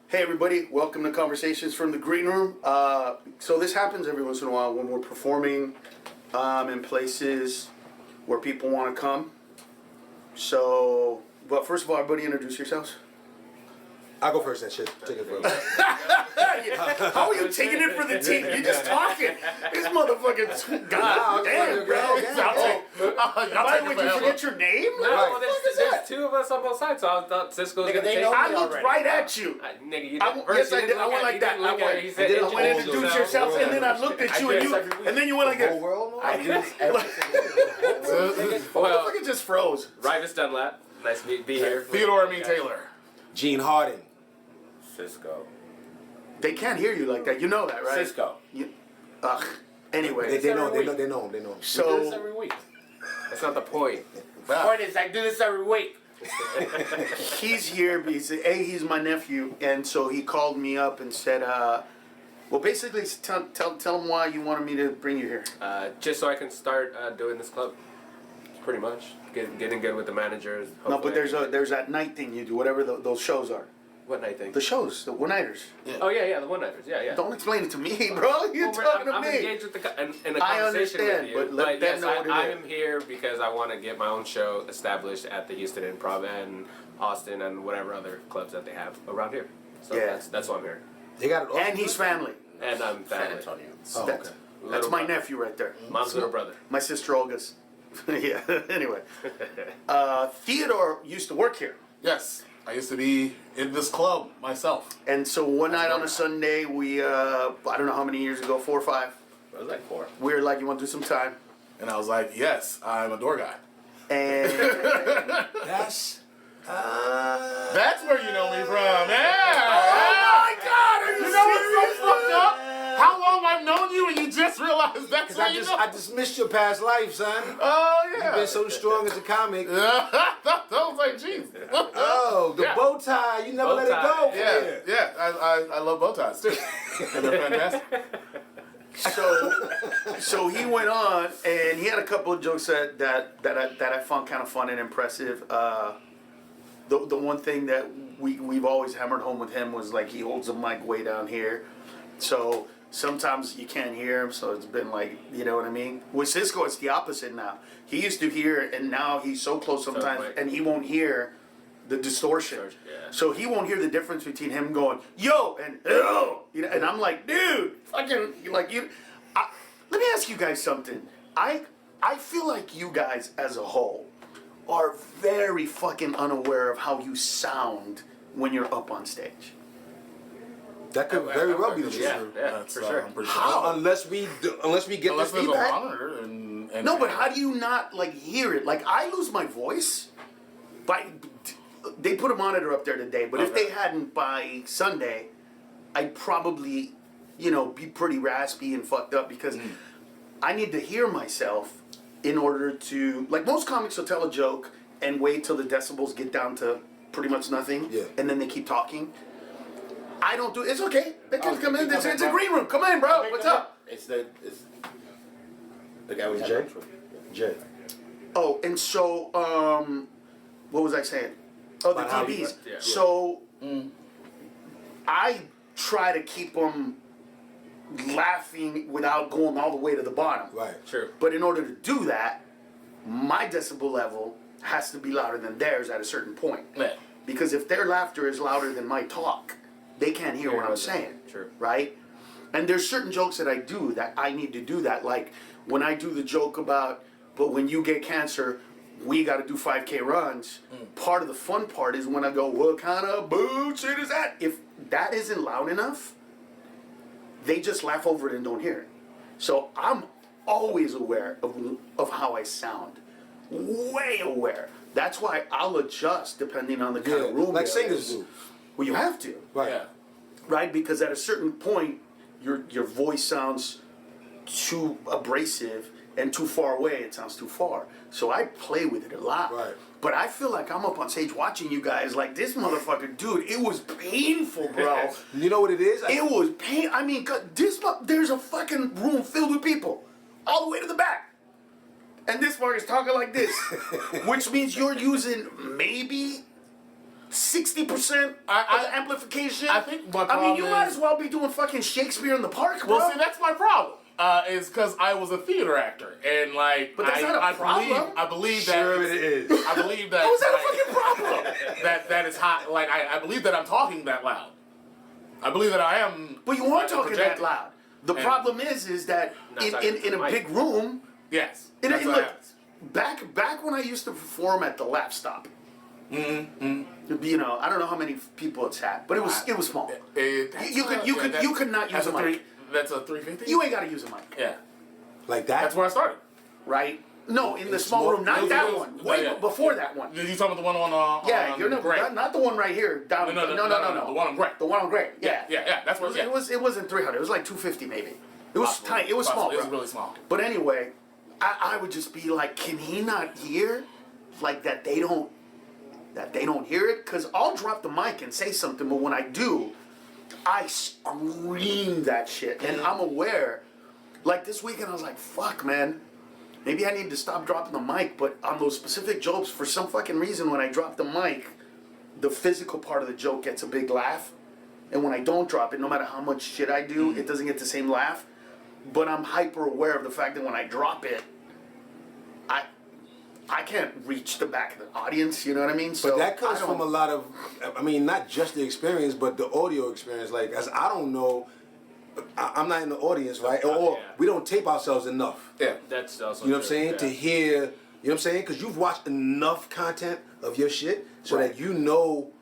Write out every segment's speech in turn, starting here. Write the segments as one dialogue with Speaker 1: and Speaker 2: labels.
Speaker 1: Hey everybody, welcome to Conversations from the Green Room. So this happens every once in a while when we're performing in places where people want to come. So, but first of all, everybody introduce yourselves.
Speaker 2: I'll go first and shit. Take it first.
Speaker 1: How are you taking it for the team? You're just talking. This motherfucker, God damn, bro. By the way, did you forget your name?
Speaker 3: No, well, there's two of us on both sides, so I thought Cisco's going to take me
Speaker 1: I looked
Speaker 3: already.
Speaker 1: right at you.
Speaker 3: Nigga, you
Speaker 1: Yes, I did. I went like that. I went introduce yourself, and then I looked at you, and then you went like this.
Speaker 3: I do everything. Well,
Speaker 1: Motherfucker just froze.
Speaker 3: Ryvis Dunlap. Nice to be here.
Speaker 4: Theodore Taylor.
Speaker 2: Gene Harding.
Speaker 3: Cisco.
Speaker 1: They can't hear you like that. You know that, right?
Speaker 3: Cisco.
Speaker 1: Anyway.
Speaker 2: They know him.
Speaker 3: So, we do this every week. That's not the point. The point is I do this every week.
Speaker 1: He's here because he's my nephew, and so he called me up and said, well, basically, tell him why you wanted me to bring you here.
Speaker 3: Just so I can start doing this club. Pretty much. Getting good with the managers.
Speaker 1: No, but there's that night thing you do, whatever those shows are.
Speaker 3: What night thing?
Speaker 1: The shows, the one-nighters.
Speaker 3: Yeah. Oh, yeah, the one-nighters. Yeah.
Speaker 1: Don't explain it to me, bro. You're talking to
Speaker 3: I'm
Speaker 1: me.
Speaker 3: I'm engaged with in a conversation
Speaker 1: I understand,
Speaker 3: with you.
Speaker 1: but let them
Speaker 3: yes,
Speaker 1: know what it
Speaker 3: I
Speaker 1: is.
Speaker 3: am here because I want to get my own show established at the Houston Improv and Austin and whatever other clubs that they have around here. So
Speaker 1: Yeah.
Speaker 3: that's why I'm here.
Speaker 2: They got it all.
Speaker 1: And he's family.
Speaker 3: And I'm
Speaker 4: San
Speaker 3: family.
Speaker 4: Antonio.
Speaker 2: Oh,
Speaker 1: That's,
Speaker 2: okay.
Speaker 1: that's my nephew right there.
Speaker 3: Mom's little brother.
Speaker 1: My sister Olga's. Yeah, anyway. Theodore used to work here.
Speaker 4: Yes, I used to be in this club myself.
Speaker 1: And so one night on a Sunday, we, I don't know how many years ago, 4 or 5.
Speaker 3: It was like 4.
Speaker 1: We were like, you want to do some time?
Speaker 4: And I was like, yes, I'm a door guy.
Speaker 1: And
Speaker 2: That's.
Speaker 4: That's where you know me from. Yeah.
Speaker 1: oh my God, are you
Speaker 4: You know what's so fucked up? How long I've known you and you just realized that's where you know?
Speaker 2: I just missed your past life, son.
Speaker 4: Oh, yeah.
Speaker 2: You've been so strong as a comic.
Speaker 4: that was like, jeez.
Speaker 2: Oh, the bow tie. You never
Speaker 3: Bow
Speaker 2: let it go.
Speaker 3: tie.
Speaker 4: Yeah. I love bow ties, too. And they're fantastic.
Speaker 1: so he went on, and he had a couple of jokes that I found kind of fun and impressive. The one thing that we've always hammered home with him was like he holds the mic way down here, so sometimes you can't hear him. So it's been like, you know what I mean. With Cisco, it's the opposite now. He used to hear, and now he's so close sometimes, and he won't hear the distortion.
Speaker 3: Yeah.
Speaker 1: So he won't hear the difference between him going yo and oh, you know. And I'm like, dude, fucking like you. Let me ask you guys something. I feel like you guys as a whole are very fucking unaware of how you sound when you're up on stage.
Speaker 2: That could very well be the truth.
Speaker 3: Yeah,
Speaker 4: That's,
Speaker 3: for sure.
Speaker 4: I'm pretty
Speaker 1: How?
Speaker 2: Unless we get
Speaker 4: Unless
Speaker 2: the
Speaker 4: there's a
Speaker 2: feedback.
Speaker 4: monitor and
Speaker 1: No, but how do you not like hear it? Like I lose my voice they put a monitor up there today, but if they hadn't by Sunday, I'd probably, be pretty raspy and fucked up because I need to hear myself in order to, like most comics will tell a joke and wait till the decibels get down to pretty much nothing, and then they keep talking. I don't do it. It's okay. They can come in. It's a green room. Come in, bro. What's up?
Speaker 5: It's the guy with
Speaker 2: Jay. Jay.
Speaker 1: Oh, and so, what was I saying? Oh, the
Speaker 2: About how
Speaker 1: DBs.
Speaker 2: you-
Speaker 3: yeah.
Speaker 1: So, I try to keep them laughing without going all the way to the bottom.
Speaker 2: Right.
Speaker 3: True.
Speaker 1: But in order to do that, my decibel level has to be louder than theirs at a certain point.
Speaker 3: Yeah.
Speaker 1: Because if their laughter is louder than my talk, they can't hear what I'm saying.
Speaker 3: True.
Speaker 1: Right? And there's certain jokes that I do that I need to do that. Like when I do the joke about, but when you get cancer, we got to do 5K runs. Part of the fun part is when I go, what kind of bullshit is that? If that isn't loud enough, they just laugh over it and don't hear it. So I'm always aware of how I sound. Way aware. That's why I'll adjust depending on the kind of room.
Speaker 2: like
Speaker 1: it
Speaker 2: singers
Speaker 1: is.
Speaker 2: do.
Speaker 1: Well, you have to.
Speaker 2: Right.
Speaker 3: Yeah.
Speaker 1: Right? Because at a certain point, your voice sounds too abrasive, and too far away, it sounds too far. So I play with it a lot.
Speaker 2: Right.
Speaker 1: But I feel like I'm up on stage watching you guys like this motherfucker, dude. It was painful, bro.
Speaker 2: You know what it is?
Speaker 1: It was pain. I mean, there's a fucking room filled with people, all the way to the back, and this motherfucker's talking like this, which means you're using maybe 60% of the amplification.
Speaker 4: I think my
Speaker 1: I mean, you
Speaker 4: problem
Speaker 1: might
Speaker 4: is-
Speaker 1: as well be doing fucking Shakespeare in the Park, bro.
Speaker 4: Well, see, that's my problem. Is because I was a theater actor, and like,
Speaker 1: But that's not a problem.
Speaker 4: I believe that.
Speaker 2: Sure it is.
Speaker 4: I believe that.
Speaker 1: How is that a
Speaker 4: like,
Speaker 1: fucking problem?
Speaker 4: that is hot. Like, I believe that I'm talking that loud. I believe that I am.
Speaker 1: But you are talking that
Speaker 4: projecting.
Speaker 1: loud. The
Speaker 4: And-
Speaker 1: problem is that
Speaker 3: Not
Speaker 1: in
Speaker 3: talking to
Speaker 1: a
Speaker 3: the mic.
Speaker 1: big room,
Speaker 4: Yes.
Speaker 1: and
Speaker 4: that's what
Speaker 1: look,
Speaker 4: happens.
Speaker 1: back when I used to perform at the Laugh Stop, you know, I don't know how many people it's had, but it was small. You could not use a mic.
Speaker 4: That's a 350.
Speaker 1: You ain't got to use a mic,
Speaker 4: Yeah.
Speaker 2: Like that?
Speaker 4: That's where I started.
Speaker 1: right? No, in the small
Speaker 2: small-
Speaker 1: room, not
Speaker 4: those-
Speaker 1: that
Speaker 4: those-
Speaker 1: one.
Speaker 4: yeah,
Speaker 1: Way
Speaker 4: yeah.
Speaker 1: before that one.
Speaker 4: You talking about the one on?
Speaker 1: Yeah,
Speaker 4: on
Speaker 1: you're
Speaker 4: Gray.
Speaker 1: not the one right here. Down.
Speaker 4: No. The one on Gray.
Speaker 1: The one on Gray. Yeah.
Speaker 4: Yeah. That's where. Yeah.
Speaker 1: It wasn't 300. It was like 250 maybe. It was
Speaker 4: Possibly.
Speaker 1: tiny. It was small.
Speaker 4: Possibly. It was
Speaker 1: bro.
Speaker 4: really small.
Speaker 1: But anyway, I would just be like, can he not hear, like that they don't hear it? Because I'll drop the mic and say something, but when I do, I scream that shit, and I'm aware. Like this weekend, I was like, fuck, man. Maybe I need to stop dropping the mic, but on those specific jokes, for some fucking reason, when I drop the mic, the physical part of the joke gets a big laugh. And when I don't drop it, no matter how much shit I do, it doesn't get the same laugh. But I'm hyper aware of the fact that when I drop it, I can't reach the back of the audience, you know what I mean? So
Speaker 2: But that comes
Speaker 1: I don't-
Speaker 2: from a lot of, I mean, not just the experience, but the audio experience. Like, as I don't know, I'm not in the audience, right? Or
Speaker 3: Yeah.
Speaker 2: we don't tape ourselves enough.
Speaker 4: Yeah.
Speaker 3: That's also
Speaker 2: You know what I'm
Speaker 3: true,
Speaker 2: saying?
Speaker 3: yeah.
Speaker 2: To hear, you know what I'm saying? Because you've watched enough content of your shit so
Speaker 1: Right.
Speaker 2: that you know.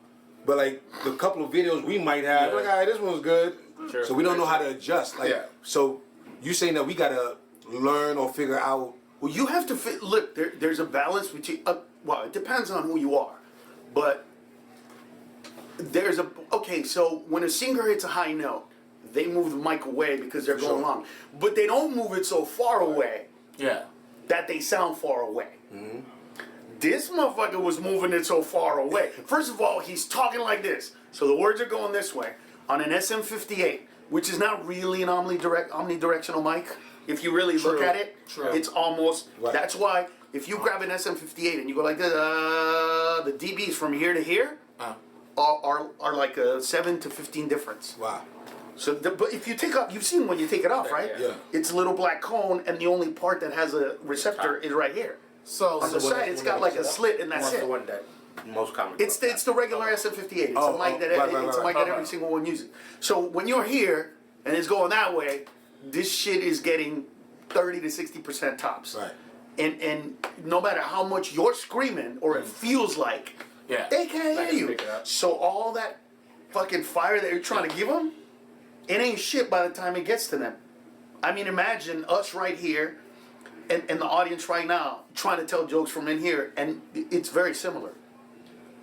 Speaker 2: But like the couple of videos we might have,
Speaker 3: Yeah.
Speaker 2: like, all right, this one's good.
Speaker 3: Sure.
Speaker 2: So we don't know how to adjust. Like,
Speaker 4: Yeah.
Speaker 2: so you saying that we gotta learn or figure out.
Speaker 1: Well, you have to fit. Look, there's a balance between. Well, it depends on who you are, but there's a. Okay, so when a singer hits a high note, they move the mic away because they're going
Speaker 2: Sure.
Speaker 1: long, but they don't move it so far away
Speaker 4: Yeah.
Speaker 1: that they sound far away. This motherfucker was moving it so far away. First of all, he's talking like this, so the words are going this way on an SM58, which is not really an omnidirectional mic. If you really look
Speaker 4: True.
Speaker 1: at it,
Speaker 4: True.
Speaker 1: it's almost.
Speaker 2: Right.
Speaker 1: That's why if you grab an SM58 and you go like this, the dBs from here to here are like a 7 to 15 difference.
Speaker 2: Wow.
Speaker 1: So, but if you take up, you've seen when you take it off, right?
Speaker 2: Yeah.
Speaker 1: It's a little black cone, and the only part that has a receptor is right here.
Speaker 4: So.
Speaker 1: On the side, it's got like a slit, and that's
Speaker 5: What's the
Speaker 1: it.
Speaker 5: one that most common?
Speaker 1: It's the regular SM58. It's
Speaker 2: Oh,
Speaker 1: a mic that
Speaker 2: right,
Speaker 1: it's a
Speaker 2: right.
Speaker 1: mic that every single one uses. So when you're here and it's going that way, this shit is getting 30 to 60% tops.
Speaker 2: Right.
Speaker 1: And no matter how much you're screaming or it feels like,
Speaker 4: Yeah.
Speaker 1: they can't
Speaker 3: They
Speaker 1: hear
Speaker 3: can
Speaker 1: you.
Speaker 3: pick it up.
Speaker 1: So all that fucking fire that you're trying to give them, it ain't shit by the time it gets to them. I mean, imagine us right here and the audience right now trying to tell jokes from in here, and it's very similar.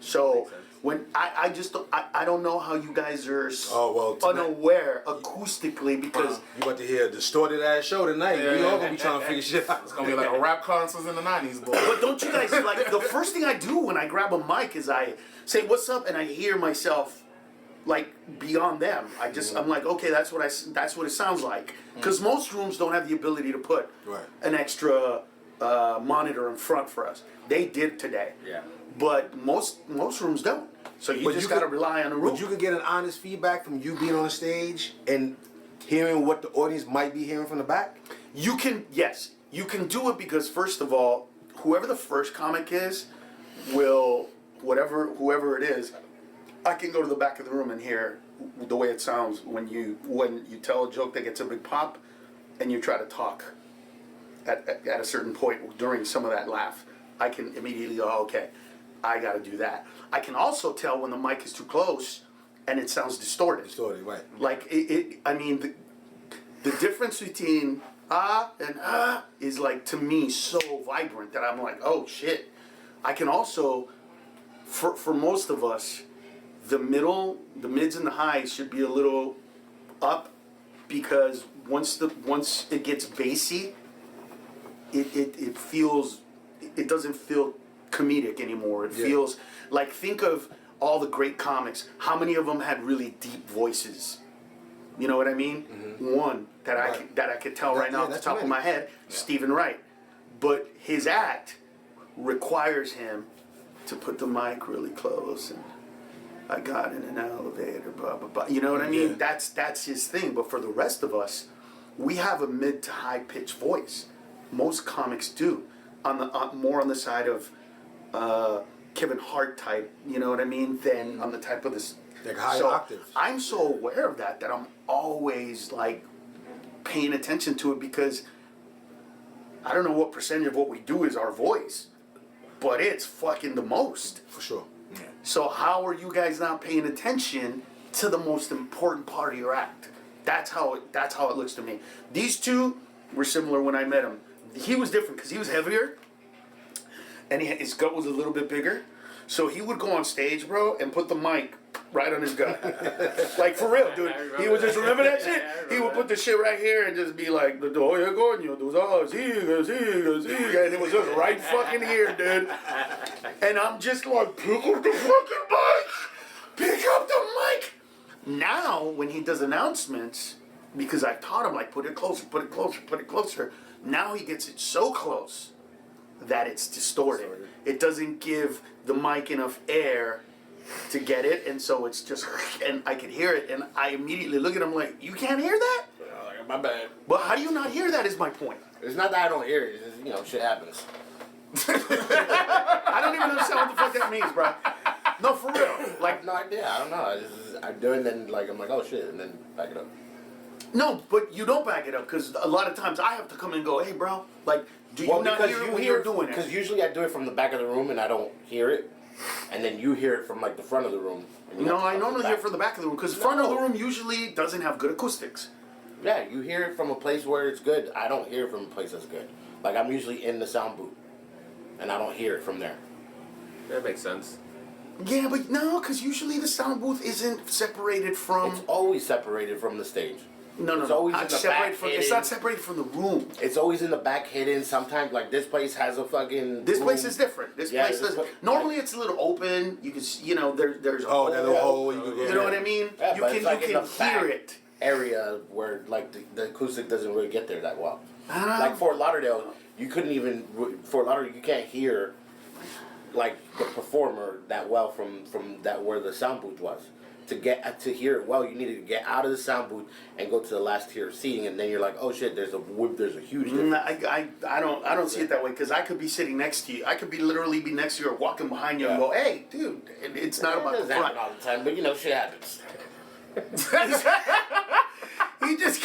Speaker 1: So
Speaker 3: Makes sense.
Speaker 1: when I don't know how you guys are
Speaker 2: Oh, well, tonight-
Speaker 1: unaware acoustically because
Speaker 2: You about to hear a distorted ass show tonight.
Speaker 4: Yeah,
Speaker 2: We all
Speaker 4: yeah.
Speaker 2: gonna be trying to figure shit out.
Speaker 4: It's gonna be like a rap concert in the '90s, boy.
Speaker 1: but don't you guys like the first thing I do when I grab a mic is I say what's up and I hear myself like beyond them. I'm like, okay, that's what it sounds like, because most rooms don't have the ability to put
Speaker 2: Right.
Speaker 1: an extra monitor in front for us. They did today,
Speaker 3: Yeah.
Speaker 1: but most rooms don't. So you
Speaker 2: But
Speaker 1: just
Speaker 2: you
Speaker 1: got to
Speaker 2: could-
Speaker 1: rely on the room.
Speaker 2: But you could get an honest feedback from you being on the stage and hearing what the audience might be hearing from the back.
Speaker 1: You can, yes, you can do it because first of all, whoever the first comic is, will whoever it is, I can go to the back of the room and hear the way it sounds when you tell a joke that gets a big pop, and you try to talk at a certain point during some of that laugh. I can immediately go, okay, I got to do that. I can also tell when the mic is too close and it sounds distorted.
Speaker 2: Distorted, right.
Speaker 1: Like I mean, the difference between and is like to me so vibrant that I'm like, oh shit. I can also, for most of us, the mids and the highs should be a little up, because once it gets bassy, it feels, it doesn't feel comedic anymore. It
Speaker 2: Yeah.
Speaker 1: feels like, think of all the great comics. How many of them had really deep voices? You know what I mean? One that
Speaker 2: Right.
Speaker 1: I could tell
Speaker 2: That-
Speaker 1: right now
Speaker 2: yeah,
Speaker 1: off the
Speaker 2: that's
Speaker 1: top of
Speaker 2: many.
Speaker 1: my head, Stephen Wright. But his act requires him to put the mic really close, and I got in an elevator, blah blah blah. You know what I mean?
Speaker 2: Yeah.
Speaker 1: That's his thing. But for the rest of us, we have a mid to high pitched voice. Most comics do, more on the side of Kevin Hart type. You know what I mean? Than on the type of this.
Speaker 2: Like high
Speaker 1: so
Speaker 2: octaves.
Speaker 1: I'm so aware of that I'm always like paying attention to it because I don't know what percentage of what we do is our voice, but it's fucking the most.
Speaker 2: For sure.
Speaker 1: So how are you guys not paying attention to the most important part of your act? That's how it looks to me. These two were similar when I met him. He was different because he was heavier, and his gut was a little bit bigger. So he would go on stage, bro, and put the mic right on his gut. Like, for real, dude. He would just, remember that shit? He would put the shit right here and just be like, oye, coño, tus ojos, siga, siga, siga. And it was just right fucking here, dude. And I'm just like, pick up the fucking mic! Pick up the mic! Now, when he does announcements, because I've taught him, like, put it closer, put it closer, put it closer. Now he gets it so close that it's distorted. It doesn't give the mic enough air to get it, and so it's just, and I could hear it, and I immediately look at him like, you can't hear that?
Speaker 5: Like, my bad.
Speaker 1: But how do you not hear that is my point.
Speaker 5: It's not that I don't hear it. It's just, you know, shit happens.
Speaker 1: I don't even understand what the fuck that means, bro. No, for real.
Speaker 5: I
Speaker 1: Like,
Speaker 5: have no idea. I don't know. I do it, and then like I'm like, oh shit, and then back it up.
Speaker 1: no, but you don't back it up, because a lot of times I have to come and go, hey, bro, like, do you not hear it when you're doing it?
Speaker 5: Because usually I do it from the back of the room and I don't hear it, and then you hear it from like the front of the room. And you
Speaker 1: No,
Speaker 5: have to
Speaker 1: I
Speaker 5: come
Speaker 1: normally
Speaker 5: back.
Speaker 1: hear it from the back of the room, because front of the room usually doesn't have good acoustics.
Speaker 5: Yeah, you hear it from a place where it's good. I don't hear it from a place that's good. Like I'm usually in the sound booth, and I don't hear it from there.
Speaker 3: That makes sense.
Speaker 1: Yeah, but no, because usually the sound booth isn't separated from...
Speaker 5: It's always separated from the stage.
Speaker 1: No,
Speaker 5: It's
Speaker 1: no.
Speaker 5: always
Speaker 1: Not
Speaker 5: in the
Speaker 1: separated
Speaker 5: back
Speaker 1: from, it's
Speaker 5: hidden.
Speaker 1: not separated from the room.
Speaker 5: It's always in the back hidden. Sometimes, like this place has a fucking.
Speaker 1: This
Speaker 5: room.
Speaker 1: place is different. This
Speaker 5: Yeah,
Speaker 1: place
Speaker 5: this
Speaker 1: doesn't.
Speaker 5: place-
Speaker 1: Normally, it's a little open. You can, there's.
Speaker 2: Oh, that little
Speaker 1: a
Speaker 2: hole you can go
Speaker 1: You know what I mean?
Speaker 5: Yeah,
Speaker 1: you
Speaker 5: but
Speaker 1: can
Speaker 5: it's like in
Speaker 1: you can
Speaker 5: the back
Speaker 1: hear it.
Speaker 5: area where like the acoustic doesn't really get there that well.
Speaker 1: Ah.
Speaker 5: Like Fort Lauderdale, you couldn't even Fort Lauderdale. You can't hear like the performer that well from that where the sound booth was. To hear it well, you needed to get out of the sound booth and go to the last tier of seating, and then you're like, oh shit, there's a huge difference.
Speaker 1: I don't see it that way, because I could be sitting next to you. I could be literally be next to you or walking behind you and
Speaker 5: Yeah.
Speaker 1: go, hey, dude. It's not about the
Speaker 5: It doesn't happen
Speaker 1: front.
Speaker 5: all the time, but you know, shit happens.
Speaker 1: He just.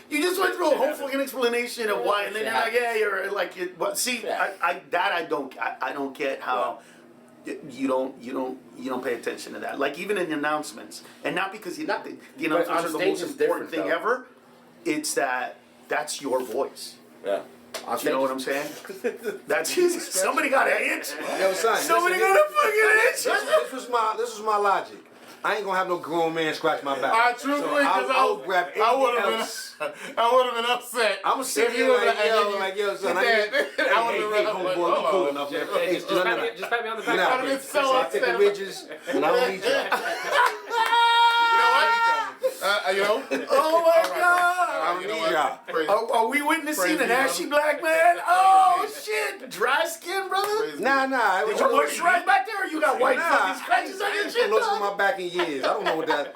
Speaker 1: You just went through a whole fucking explanation of why, and then you're like, yeah, you're like, but see,
Speaker 5: Yeah.
Speaker 1: I don't get how you don't pay attention to that. Like even in announcements, and not because the announcements
Speaker 5: on
Speaker 1: are the
Speaker 5: stage
Speaker 1: most
Speaker 5: is
Speaker 1: important
Speaker 5: different,
Speaker 1: thing
Speaker 5: though.
Speaker 1: ever. It's that's your voice.
Speaker 5: Yeah.
Speaker 1: You know what I'm saying? That's somebody got an itch.
Speaker 2: Yo, son.
Speaker 1: Somebody
Speaker 2: listen,
Speaker 1: got a fucking itch.
Speaker 2: this was my logic. I ain't gonna have no grown man scratch my back.
Speaker 4: I truthfully, because
Speaker 2: I'll grab anything
Speaker 4: would have
Speaker 2: else.
Speaker 4: been upset.
Speaker 2: I'm gonna sit
Speaker 4: if
Speaker 2: here
Speaker 4: you
Speaker 2: like, yo, son, I
Speaker 4: Dad,
Speaker 2: hey,
Speaker 4: I would
Speaker 2: hey,
Speaker 4: have
Speaker 2: hey,
Speaker 4: been
Speaker 2: homeboy,
Speaker 4: like,
Speaker 2: you cool enough, man. Hey,
Speaker 3: Just pat me on the back.
Speaker 2: Nah,
Speaker 4: I've been so
Speaker 2: I take the
Speaker 4: upset.
Speaker 2: ridges, and I don't need you.
Speaker 4: You know?
Speaker 1: Oh my God!
Speaker 2: I don't
Speaker 4: You know
Speaker 2: need
Speaker 4: what?
Speaker 2: y'all.
Speaker 1: Are we witnessing
Speaker 4: Praise
Speaker 1: an
Speaker 4: be
Speaker 1: ashy
Speaker 4: God.
Speaker 1: black man? Oh shit! Dry skin, brother.
Speaker 2: Nah.
Speaker 1: Did you moisturize back there, or you got white fucking
Speaker 2: I
Speaker 1: scratches on your
Speaker 2: ain't
Speaker 1: shit?
Speaker 2: put lotion on
Speaker 1: dog?
Speaker 2: my back in years. I don't know what that.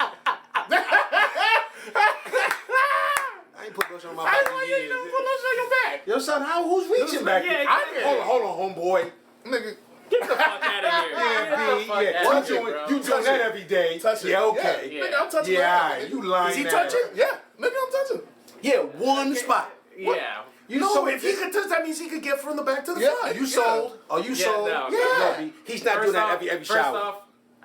Speaker 2: I ain't put lotion on my
Speaker 4: I
Speaker 2: back
Speaker 4: know
Speaker 2: in
Speaker 4: you
Speaker 2: years.
Speaker 4: don't put lotion on your back.
Speaker 2: Yo, son, who's reaching back there?
Speaker 3: Yeah,
Speaker 2: Hold on, homeboy.
Speaker 4: Nigga,
Speaker 3: Get the fuck out of here.
Speaker 2: Yeah, B,
Speaker 3: Fuck
Speaker 2: yeah.
Speaker 3: outta
Speaker 2: You
Speaker 3: here, bro.
Speaker 2: doing that every day.
Speaker 4: touch it.
Speaker 2: Yeah, okay.
Speaker 3: Yeah.
Speaker 4: Nigga, I'm touching
Speaker 2: Yeah,
Speaker 4: that.
Speaker 2: alright, you lying.
Speaker 1: Is he
Speaker 2: now.
Speaker 1: touching?
Speaker 4: Yeah, nigga, I'm touching.
Speaker 2: Yeah, one spot.
Speaker 3: Yeah.
Speaker 2: You
Speaker 1: No,
Speaker 2: sold
Speaker 1: if he could touch, that means he could get from the back to the
Speaker 2: Yeah,
Speaker 1: front.
Speaker 2: you sold. Oh, you
Speaker 3: Yeah,
Speaker 2: sold.
Speaker 3: no,
Speaker 1: no.
Speaker 2: B. He's not doing that every
Speaker 3: First
Speaker 2: shower.
Speaker 3: off,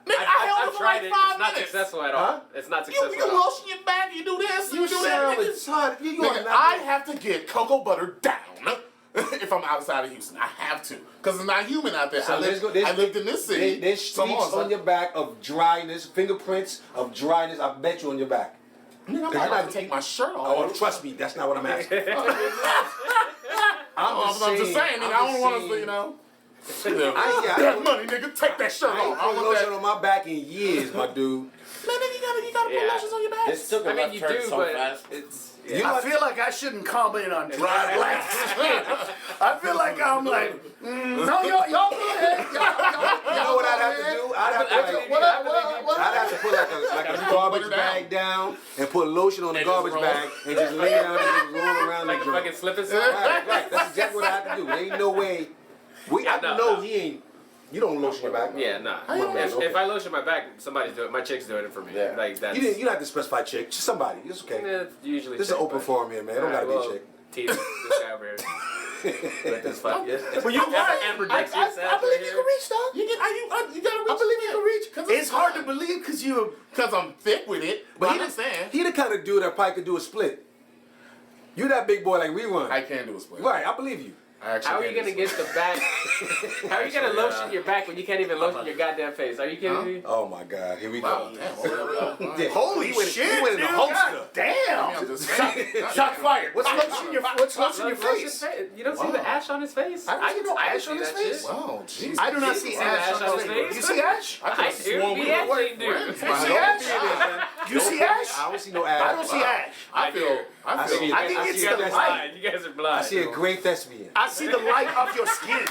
Speaker 4: Nigga, I held it
Speaker 3: I've
Speaker 4: for
Speaker 3: tried
Speaker 4: like
Speaker 3: it.
Speaker 4: 5
Speaker 3: It's not
Speaker 4: minutes.
Speaker 3: successful at all.
Speaker 2: Huh?
Speaker 3: It's not
Speaker 4: You
Speaker 3: successful at all.
Speaker 4: lotion your back, you do this, you do that.
Speaker 2: sound
Speaker 4: Nigga.
Speaker 2: retarded. You
Speaker 4: Nigga,
Speaker 2: are not.
Speaker 4: I have to get cocoa butter down if I'm outside of Houston. I have to. Because it's not human out there.
Speaker 2: So
Speaker 4: I lived in this city.
Speaker 2: There's
Speaker 4: Come
Speaker 2: streaks
Speaker 4: son.
Speaker 2: on your back of dryness, fingerprints of dryness. I bet you on your back.
Speaker 4: Nigga, I'm
Speaker 2: Cause
Speaker 4: not about to take my shirt off.
Speaker 2: Oh, trust me, that's not what I'm asking.
Speaker 4: I'm just saying, nigga, I don't want to, you know.
Speaker 2: I
Speaker 4: That money, nigga, take that shirt
Speaker 2: I ain't
Speaker 4: off. I
Speaker 2: put
Speaker 4: don't want
Speaker 2: lotion
Speaker 4: that.
Speaker 2: on my back in years, my dude.
Speaker 4: Man, nigga, you gotta put
Speaker 3: Yeah.
Speaker 4: lotions on your back.
Speaker 5: This took a
Speaker 3: I mean,
Speaker 5: left
Speaker 3: you
Speaker 5: turn
Speaker 3: do,
Speaker 5: so
Speaker 3: but
Speaker 5: fast.
Speaker 3: it's.
Speaker 2: You
Speaker 1: I
Speaker 2: know
Speaker 1: feel like I shouldn't comment on dry black skin. I feel like I'm like, no, y'all go ahead.
Speaker 2: You know what I'd have to do? I'd have to
Speaker 3: Actually,
Speaker 2: like, put lotion on the
Speaker 4: And
Speaker 2: garbage
Speaker 4: just roll.
Speaker 2: bag and just lay down and just roll around
Speaker 3: Like
Speaker 2: the
Speaker 3: a fucking
Speaker 2: joint.
Speaker 3: slip and slide.
Speaker 2: Right. That's exactly what I have to do. There ain't no way. I
Speaker 3: No,
Speaker 2: know
Speaker 3: no.
Speaker 2: he ain't. You don't lotion your back.
Speaker 3: Yeah, nah.
Speaker 4: you know
Speaker 3: If,
Speaker 2: that?
Speaker 3: if I lotion my back, somebody's doing it. My chick's doing it for me.
Speaker 5: Yeah.
Speaker 3: Like that's.
Speaker 2: You don't have to specify chick. Just somebody. It's okay.
Speaker 3: Usually.
Speaker 2: This is an
Speaker 3: chick,
Speaker 2: open
Speaker 3: but-
Speaker 2: forum here, man. It don't gotta be a chick.
Speaker 3: Teeth. This guy over here. With this fuck.
Speaker 1: But you're right.
Speaker 3: Amber Dixie sounds
Speaker 1: I believe
Speaker 3: right
Speaker 1: you
Speaker 3: here.
Speaker 1: can reach, dog.
Speaker 4: You gotta reach.
Speaker 1: I believe you can reach. It's hard to
Speaker 4: believe
Speaker 1: believe because you.
Speaker 4: because I'm thick with it. But I understand.
Speaker 2: He the kind of dude that probably could do a split. You that big boy like rerun.
Speaker 4: I can do a split.
Speaker 2: Right, I believe you.
Speaker 4: I actually
Speaker 3: How are
Speaker 4: can
Speaker 3: you
Speaker 4: do a
Speaker 3: gonna
Speaker 4: split.
Speaker 3: get the back? How are you gonna lotion your back when you can't even lotion your goddamn face? Are you kidding me?
Speaker 2: Oh my God, here we
Speaker 4: Wow,
Speaker 2: go.
Speaker 4: damn.
Speaker 2: Yeah.
Speaker 1: Holy
Speaker 2: He went-
Speaker 1: shit,
Speaker 2: he went in the
Speaker 1: dude.
Speaker 2: holster.
Speaker 1: God damn.
Speaker 4: I'm just saying.
Speaker 5: Shots fired.
Speaker 1: What's lotion your face?
Speaker 3: You don't see the ash on his face?
Speaker 1: I don't see no
Speaker 3: I
Speaker 1: ash on
Speaker 3: see
Speaker 1: his
Speaker 3: that
Speaker 1: face.
Speaker 3: shit.
Speaker 4: Wow, jeez.
Speaker 1: I do not
Speaker 3: You
Speaker 1: see
Speaker 3: see
Speaker 1: ash
Speaker 3: the
Speaker 1: on his face. You see ash?
Speaker 3: I
Speaker 4: could've
Speaker 3: do.
Speaker 4: sworn we
Speaker 3: Be
Speaker 4: were
Speaker 3: actually do.
Speaker 4: friends.
Speaker 1: You see ash? You see ash?
Speaker 2: I don't see no ass.
Speaker 1: I don't see ash.
Speaker 4: I feel.
Speaker 2: I see
Speaker 1: I think it's
Speaker 3: you guys
Speaker 1: the
Speaker 3: are
Speaker 1: light.
Speaker 3: blind. You guys are blind.
Speaker 2: I see a great thespian.
Speaker 1: I see the light of your skin.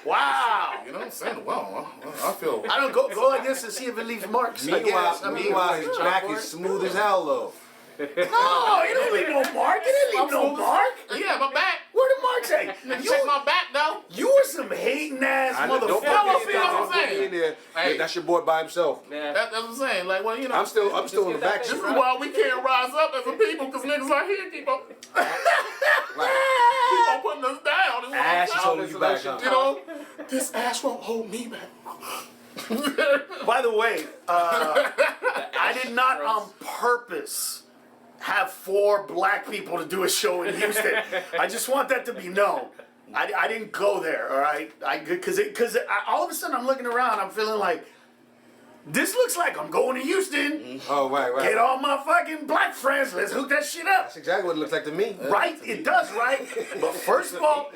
Speaker 1: Wow.
Speaker 4: You know what I'm saying? Wow, I feel.
Speaker 1: I don't go like this and see if it leaves marks. I guess. I mean,
Speaker 2: Meanwhile, his back is smooth as hell, though.
Speaker 1: no, it don't leave no mark. It didn't leave no mark.
Speaker 4: Yeah, my back.
Speaker 1: Where the marks at?
Speaker 4: Check my back though.
Speaker 1: You were some hating ass
Speaker 2: Don't put
Speaker 1: motherfucker.
Speaker 2: me
Speaker 4: I
Speaker 2: in
Speaker 4: see
Speaker 2: there.
Speaker 4: what I'm
Speaker 2: Don't put me
Speaker 4: saying.
Speaker 2: in there.
Speaker 4: Hey.
Speaker 2: That's your boy by himself.
Speaker 3: Yeah.
Speaker 4: That's what I'm saying. Like, well, you know.
Speaker 2: I'm still in the
Speaker 3: get
Speaker 2: back.
Speaker 3: that
Speaker 4: This
Speaker 2: shit.
Speaker 4: is why we can't rise up as a people, because niggas out here keep on putting us down. Is what I'm
Speaker 2: Ash is
Speaker 4: saying.
Speaker 2: holding you back, huh?
Speaker 4: You know, this ash won't hold me back.
Speaker 1: By the way, I did not on purpose have 4 black people to do a show in Houston. I just want that to be known. I didn't go there, all right? Because all of a sudden I'm looking around, I'm feeling like, this looks like I'm going to Houston.
Speaker 2: Oh, right.
Speaker 1: Get all my fucking black friends. Let's hook that shit up.
Speaker 2: That's exactly what it looks like to me.
Speaker 1: Right? It does, right? But first of all,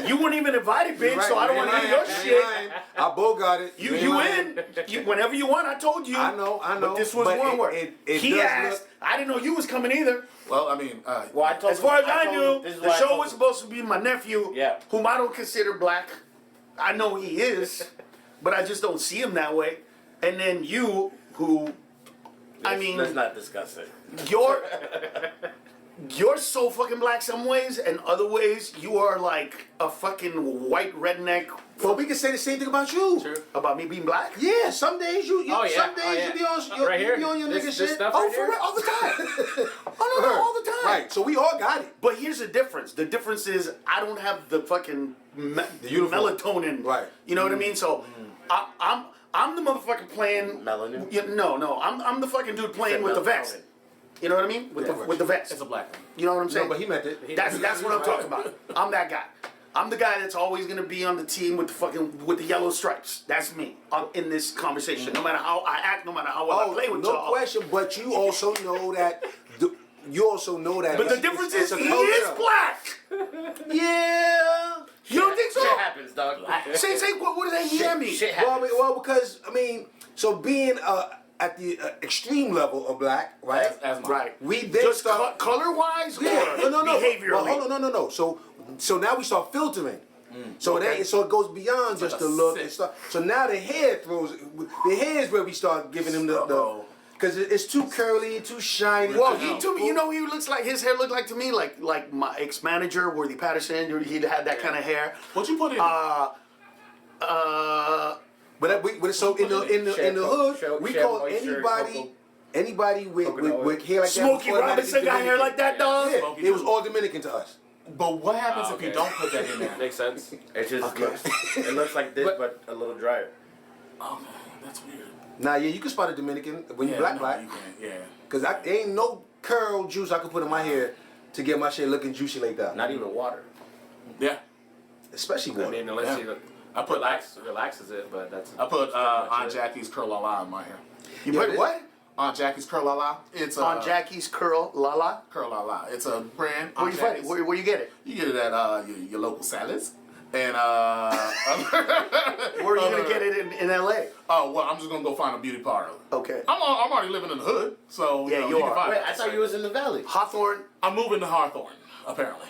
Speaker 1: you weren't even invited, bitch,
Speaker 2: Right,
Speaker 1: so I don't
Speaker 2: you
Speaker 1: want to
Speaker 2: ain't
Speaker 1: hear your
Speaker 2: lying.
Speaker 1: shit.
Speaker 2: I bogart it.
Speaker 1: You
Speaker 2: ain't lying.
Speaker 1: in. Whenever you want, I told you.
Speaker 2: I know.
Speaker 1: But this was
Speaker 2: But
Speaker 1: one
Speaker 2: it-
Speaker 1: word.
Speaker 2: it
Speaker 1: He
Speaker 2: does
Speaker 1: asked.
Speaker 2: look-
Speaker 1: I didn't know you was coming either.
Speaker 4: Well, I mean,
Speaker 5: Well, I told
Speaker 1: As far as
Speaker 5: him-
Speaker 1: I
Speaker 5: told
Speaker 1: knew,
Speaker 5: him- this is
Speaker 1: the
Speaker 5: what I
Speaker 1: show
Speaker 5: told
Speaker 1: was
Speaker 5: him.
Speaker 1: supposed to be my nephew,
Speaker 5: Yeah.
Speaker 1: whom I don't consider black. I know he is, but I just don't see him that way. And then you, who, I mean,
Speaker 5: Let's not discuss it.
Speaker 1: you're so fucking black some ways, and other ways you are like a fucking white redneck.
Speaker 2: Well, we can say the same thing about you.
Speaker 3: True.
Speaker 1: About me being black?
Speaker 2: Yeah, some days you
Speaker 3: Oh, yeah.
Speaker 2: some days
Speaker 3: Oh, yeah.
Speaker 2: you be on
Speaker 3: Right here.
Speaker 2: you be on your
Speaker 3: This-
Speaker 2: nigga
Speaker 3: this
Speaker 2: shit.
Speaker 3: stuff
Speaker 1: Oh,
Speaker 3: right
Speaker 1: for
Speaker 3: here?
Speaker 1: real, all the time. Oh no, all the time.
Speaker 2: Right, so we all got it.
Speaker 1: But here's the difference. The difference is I don't have the fucking
Speaker 2: uniform.
Speaker 1: melatonin.
Speaker 2: Right.
Speaker 1: You know what I mean? So I'm the motherfucker playing
Speaker 5: Melanin?
Speaker 1: Yeah, no. I'm the fucking dude playing
Speaker 5: Said
Speaker 1: with the
Speaker 5: melatonin.
Speaker 1: vest. You know what I mean? With
Speaker 2: Yeah,
Speaker 1: the
Speaker 2: right.
Speaker 1: with the vest.
Speaker 4: it's a black one.
Speaker 1: You know what I'm saying?
Speaker 2: No, but he meant it.
Speaker 1: That's what I'm talking about. I'm that guy. I'm the guy that's always gonna be on the team with the yellow stripes. That's me in this conversation. No matter how I act, no matter how well I play with
Speaker 2: no
Speaker 1: y'all.
Speaker 2: question. But you also know that.
Speaker 1: But the difference is
Speaker 2: a
Speaker 1: he
Speaker 2: culture.
Speaker 1: is black.
Speaker 2: Yeah.
Speaker 1: You don't think so?
Speaker 5: Shit happens, dog.
Speaker 1: Say what does that hear me?
Speaker 5: Shit
Speaker 2: Well,
Speaker 5: happens.
Speaker 2: because I mean, so being at the extreme level of black, right?
Speaker 4: As my
Speaker 1: Right.
Speaker 2: We then
Speaker 1: Just
Speaker 2: start.
Speaker 1: color wise or
Speaker 2: Yeah, no.
Speaker 1: behaviorally?
Speaker 2: Well, hold on, no. So now we start filtering. So
Speaker 1: Okay.
Speaker 2: it goes beyond just
Speaker 4: like
Speaker 2: the
Speaker 4: a
Speaker 2: look.
Speaker 4: sick.
Speaker 2: And stuff. So now the hair is where we start giving him the
Speaker 4: Uh-oh.
Speaker 2: because it's too curly, too shiny.
Speaker 1: Well,
Speaker 2: too
Speaker 1: to me, you know, he looks like his hair looked like to me like my ex manager Worthy Patterson. He had that kind of hair.
Speaker 4: What you put in?
Speaker 2: But so in the hood, we
Speaker 5: share
Speaker 2: call
Speaker 5: moisture,
Speaker 2: anybody with hair like
Speaker 1: Smokey
Speaker 2: that.
Speaker 1: Robinson got hair like that, dog.
Speaker 2: Yeah, it was all Dominican to us.
Speaker 4: But what happens if
Speaker 3: okay.
Speaker 4: you don't put that in there?
Speaker 3: Makes sense.
Speaker 5: It just looks. It looks like this, but a little drier.
Speaker 4: Oh man, that's weird.
Speaker 2: Nah, yeah, you can spot a Dominican when you black.
Speaker 4: You can, yeah.
Speaker 2: Cause there ain't no curl juice I could put in my hair to get my shit looking juicy like that.
Speaker 5: Not even water.
Speaker 4: Yeah.
Speaker 2: Especially
Speaker 3: I
Speaker 2: water.
Speaker 3: mean, unless
Speaker 4: Yeah.
Speaker 3: you
Speaker 4: I put
Speaker 3: relaxes it, but that's.
Speaker 4: I put
Speaker 3: that's pretty much
Speaker 4: Aunt
Speaker 3: it.
Speaker 4: Jackie's Curl La La in my hair.
Speaker 1: You
Speaker 2: Yeah,
Speaker 1: put
Speaker 2: this-
Speaker 1: what?
Speaker 4: Aunt Jackie's Curl La La. It's
Speaker 1: On Jackie's Curl La La.
Speaker 4: Curl La La. It's a brand.
Speaker 1: Where
Speaker 4: Aunt
Speaker 1: you find it?
Speaker 4: Jackie's.
Speaker 1: Where you get it?
Speaker 4: You get it at your local salads. And
Speaker 1: Where are you gonna get it in LA?
Speaker 4: Oh well, I'm just gonna go find a beauty parlor.
Speaker 1: Okay.
Speaker 4: I'm already living in the hood, so
Speaker 1: Yeah,
Speaker 4: you know,
Speaker 1: you
Speaker 4: you
Speaker 1: are.
Speaker 4: can find
Speaker 5: Wait,
Speaker 4: it.
Speaker 5: I thought you was in the valley.
Speaker 1: Hawthorne.
Speaker 4: I'm moving to Hawthorne, apparently.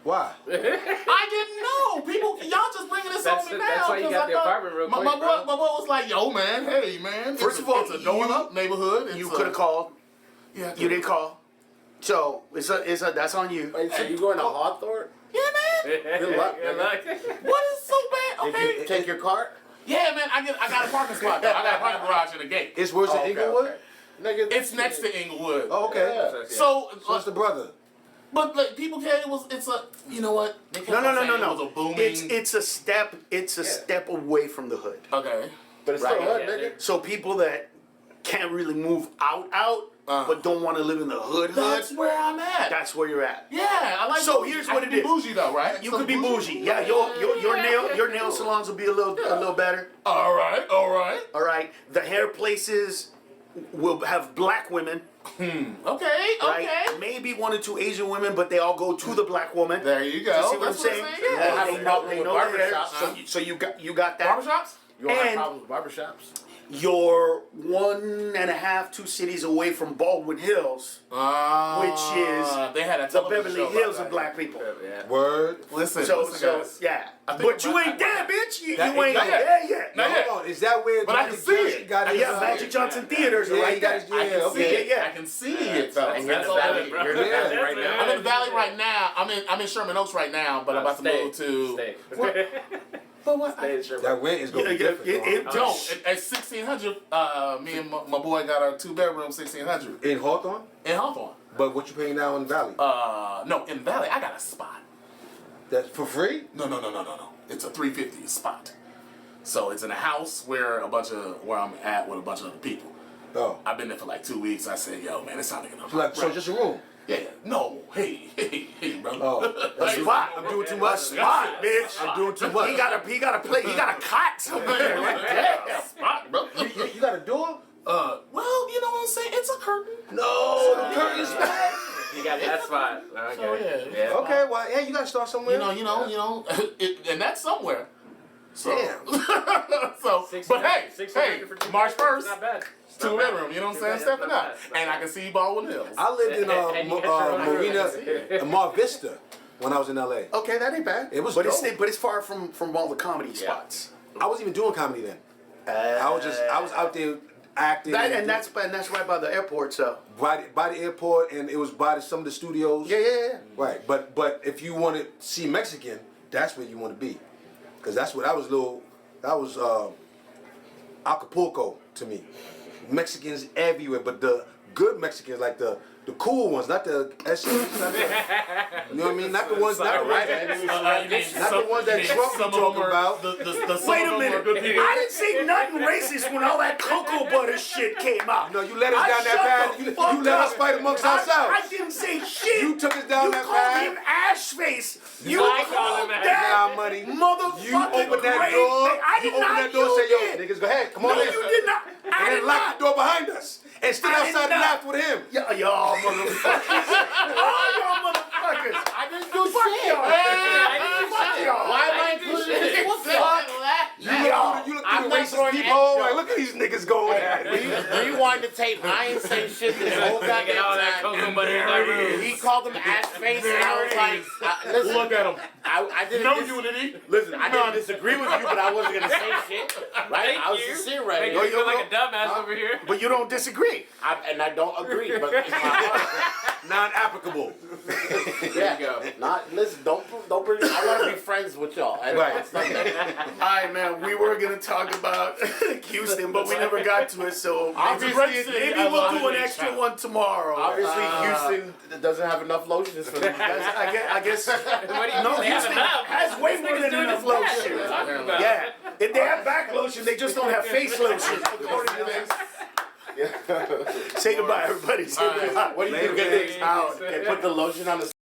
Speaker 2: Why?
Speaker 4: I didn't know. People, y'all just bringing this
Speaker 3: That's
Speaker 4: on me
Speaker 3: it.
Speaker 4: now.
Speaker 3: That's why you
Speaker 4: 'cause
Speaker 3: got
Speaker 4: I
Speaker 3: the
Speaker 4: thought-
Speaker 3: apartment real
Speaker 4: my,
Speaker 3: quick,
Speaker 4: my boy,
Speaker 3: bro.
Speaker 4: my boy was like, "Yo, man, hey, man.
Speaker 1: First
Speaker 4: it's
Speaker 1: of all,
Speaker 4: it's a going
Speaker 1: you-
Speaker 4: up neighborhood.
Speaker 1: You
Speaker 4: It's
Speaker 1: could have called.
Speaker 4: Yeah.
Speaker 1: You didn't call. So that's on you.
Speaker 5: Wait, so you going to Hawthorne?
Speaker 4: Yeah, man.
Speaker 5: Good luck.
Speaker 3: Good luck.
Speaker 4: What is so bad?
Speaker 5: Did
Speaker 4: Okay.
Speaker 5: you take your cart?
Speaker 4: Yeah, man. I got a parking spot. Though. I got a parking garage in the gate.
Speaker 2: It's worse than
Speaker 5: Okay,
Speaker 2: Inglewood?
Speaker 5: okay. Nigga,
Speaker 4: It's next to Inglewood.
Speaker 2: Oh, okay.
Speaker 5: Yeah.
Speaker 4: So,
Speaker 2: So it's the brother.
Speaker 4: but like people say it's a, you know what? They kept
Speaker 1: No,
Speaker 4: on saying It was a booming.
Speaker 1: It's a step. It's a step away from the hood.
Speaker 4: Okay.
Speaker 5: But it's
Speaker 1: Right.
Speaker 5: still hood,
Speaker 3: Yeah,
Speaker 5: nigga.
Speaker 1: So people that can't really move out, but don't want to live in the hood.
Speaker 4: That's where I'm at.
Speaker 1: That's where you're at.
Speaker 4: Yeah, I like.
Speaker 1: So
Speaker 4: bougie.
Speaker 1: here's
Speaker 4: I
Speaker 1: what
Speaker 4: can
Speaker 1: it
Speaker 4: be
Speaker 1: is.
Speaker 4: Bougie though, right?
Speaker 1: You
Speaker 4: So
Speaker 1: could be bougie. Yeah, your nail salons will be a little better.
Speaker 4: All right.
Speaker 1: All right. The hair places will have black women,
Speaker 4: Okay.
Speaker 1: right? Maybe 1 or 2 Asian women, but they all go to the black woman.
Speaker 4: There you go.
Speaker 1: You see what I'm
Speaker 4: That's
Speaker 1: saying?
Speaker 4: Yeah.
Speaker 5: They have a
Speaker 1: They
Speaker 5: problem
Speaker 1: they
Speaker 5: with
Speaker 1: that.
Speaker 5: barbershops.
Speaker 1: So you got that.
Speaker 4: Barbershops?
Speaker 5: You don't have
Speaker 1: And-
Speaker 5: problems with barbershops?
Speaker 1: You're 1.5, 2 cities away from Baldwin Hills, which is
Speaker 4: they had a
Speaker 1: the
Speaker 4: television
Speaker 1: Beverly
Speaker 4: show
Speaker 1: Hills
Speaker 4: about
Speaker 1: of
Speaker 4: that.
Speaker 1: black people.
Speaker 3: Yeah.
Speaker 2: Word.
Speaker 4: Listen,
Speaker 1: So
Speaker 4: guys.
Speaker 1: yeah.
Speaker 4: I think
Speaker 1: But you ain't there, bitch. You
Speaker 2: That-
Speaker 1: ain't
Speaker 2: not
Speaker 1: there
Speaker 4: yet.
Speaker 1: yet.
Speaker 4: Not
Speaker 2: Now,
Speaker 4: yet.
Speaker 2: hold on. Is that where
Speaker 4: But I can
Speaker 2: Magic
Speaker 4: see
Speaker 2: Johnson
Speaker 4: it.
Speaker 2: got his?
Speaker 1: Yeah, Magic Johnson Theaters are
Speaker 2: Yeah,
Speaker 1: right
Speaker 2: he got
Speaker 1: there.
Speaker 2: his.
Speaker 4: I
Speaker 2: Yeah,
Speaker 4: can see
Speaker 2: okay.
Speaker 4: it.
Speaker 1: Yeah.
Speaker 4: I can see it though.
Speaker 5: And you're in
Speaker 4: That's
Speaker 5: the
Speaker 4: all
Speaker 5: valley.
Speaker 4: it is.
Speaker 5: You're in the
Speaker 2: Yeah.
Speaker 5: valley right now.
Speaker 4: I'm in the valley right now. I'm in Sherman Oaks right now, but I'm about to move to.
Speaker 3: Stay.
Speaker 4: But what?
Speaker 3: Stay in Sherman.
Speaker 2: That rent is gonna be
Speaker 1: Yeah,
Speaker 2: different.
Speaker 4: No, at 1600, me and my boy got a 2-bedroom 1600
Speaker 2: In Hawthorne?
Speaker 4: in Hawthorne.
Speaker 2: But what you paying now in the Valley?
Speaker 4: No, in the valley, I got a spot.
Speaker 2: That's for free?
Speaker 4: No. It's a 350 spot. So it's in a house where I'm at with a bunch of other people.
Speaker 2: Oh.
Speaker 4: I've been there for like 2 weeks. I said, yo, man, it's time to get up.
Speaker 2: So just a room.
Speaker 4: Yeah. No. Hey, brother.
Speaker 2: Oh.
Speaker 1: A spot.
Speaker 2: I'm doing too much.
Speaker 1: Spot, bitch.
Speaker 2: I'm doing too much.
Speaker 1: He got a cot somewhere right there.
Speaker 4: Yeah, spot, bro.
Speaker 2: You got a door?
Speaker 4: Well, you know what I'm saying? It's a curtain.
Speaker 2: No, the curtain's back.
Speaker 3: You got that spot. Okay.
Speaker 4: So, yeah.
Speaker 2: Okay, well, hey, you gotta start somewhere.
Speaker 4: You know, and that's somewhere. So,
Speaker 2: Damn.
Speaker 4: so, but hey,
Speaker 3: 600 for two
Speaker 4: March
Speaker 3: bedrooms,
Speaker 4: 1st,
Speaker 3: not bad.
Speaker 4: 2-bedroom. You know what I'm saying? Stepping up, and I can see Baldwin Hills.
Speaker 2: I lived in
Speaker 3: And you got your own
Speaker 2: Marina, Mar Vista, when I was in LA.
Speaker 1: Okay, that ain't bad.
Speaker 2: It was
Speaker 1: but
Speaker 2: dope.
Speaker 1: it's far from all the comedy spots.
Speaker 2: I wasn't even doing comedy then. I was out there acting.
Speaker 1: And that's right by the airport. So
Speaker 2: by the airport, and it was by some of the studios.
Speaker 1: yeah.
Speaker 2: Right, but if you want to see Mexican, that's where you want to be, because that's what that was Acapulco to me. Mexicans everywhere, but the good Mexicans, like the cool ones, not the you know what I mean? Not the ones, not the ones that Trump be talking about.
Speaker 1: Wait a minute. I didn't say nothing racist when all that cocoa butter shit came out.
Speaker 2: No, you let us down that
Speaker 1: Shut
Speaker 2: path.
Speaker 1: the
Speaker 2: You
Speaker 1: fuck
Speaker 2: let
Speaker 1: up.
Speaker 2: us fight amongst ourselves.
Speaker 1: I didn't say shit.
Speaker 2: You took us down that path.
Speaker 1: You called him ash face. You
Speaker 3: I call
Speaker 1: called
Speaker 3: him ash.
Speaker 1: that
Speaker 2: Nah, money.
Speaker 1: motherfucking
Speaker 2: You opened that
Speaker 1: great
Speaker 2: door.
Speaker 1: thing. I did
Speaker 2: You opened
Speaker 1: not.
Speaker 2: that door.
Speaker 1: You
Speaker 2: Say, yo,
Speaker 1: did.
Speaker 2: niggas, go ahead. Come
Speaker 1: No,
Speaker 2: on in.
Speaker 1: you did not. I
Speaker 2: And
Speaker 1: did
Speaker 2: then locked
Speaker 1: not.
Speaker 2: the door behind us and stood
Speaker 1: I did
Speaker 2: outside and
Speaker 1: not.
Speaker 2: laughed with him.
Speaker 1: Y'all motherfuckers. All y'all motherfuckers.
Speaker 5: I didn't do
Speaker 1: Fuck
Speaker 5: shit.
Speaker 1: y'all. Fuck y'all.
Speaker 5: Why am I including this? What's up?
Speaker 2: You look
Speaker 5: I'm
Speaker 2: through the
Speaker 5: not
Speaker 2: racist
Speaker 5: throwing
Speaker 2: peephole.
Speaker 5: at-
Speaker 2: Like, look at these niggas going at it.
Speaker 5: Rewind the tape. I ain't saying shit this whole
Speaker 3: Get all that
Speaker 5: goddamn
Speaker 3: cocoa butter in that
Speaker 5: time.
Speaker 3: room.
Speaker 5: He called him ass face, and I was like, listen.
Speaker 4: Look at him.
Speaker 5: I didn't.
Speaker 4: No unity.
Speaker 5: Listen, I didn't disagree with you, but I wasn't gonna say shit. Right?
Speaker 3: Thank
Speaker 5: I was
Speaker 3: you.
Speaker 5: sincere
Speaker 3: Make
Speaker 5: right
Speaker 3: you
Speaker 5: here.
Speaker 3: feel like a dumbass over here.
Speaker 1: But you don't disagree.
Speaker 5: And I don't agree, but it's my heart.
Speaker 2: Non-applicable.
Speaker 5: Yeah, listen, don't bring. I want to be friends with y'all. And
Speaker 2: Right.
Speaker 5: it's not that.
Speaker 1: All right, man. We were gonna talk about Houston, but we never got to it. So
Speaker 5: Obviously,
Speaker 1: maybe we'll do an extra one tomorrow.
Speaker 5: Obviously, Houston doesn't have enough lotions for them.
Speaker 1: I guess.
Speaker 3: What do you
Speaker 1: No,
Speaker 3: they have
Speaker 1: Houston
Speaker 3: enough.
Speaker 1: has way
Speaker 3: This
Speaker 1: more
Speaker 3: nigga's
Speaker 1: than
Speaker 3: doing
Speaker 1: enough
Speaker 3: his best.
Speaker 1: lotion.
Speaker 3: What are you talking about?
Speaker 1: Yeah, if they have back lotion, they just don't have face lotion. According to this. Say goodbye, everybody. Say goodbye.
Speaker 5: What do you
Speaker 2: Later,
Speaker 5: do? Get
Speaker 2: man.
Speaker 5: this out and put the lotion on the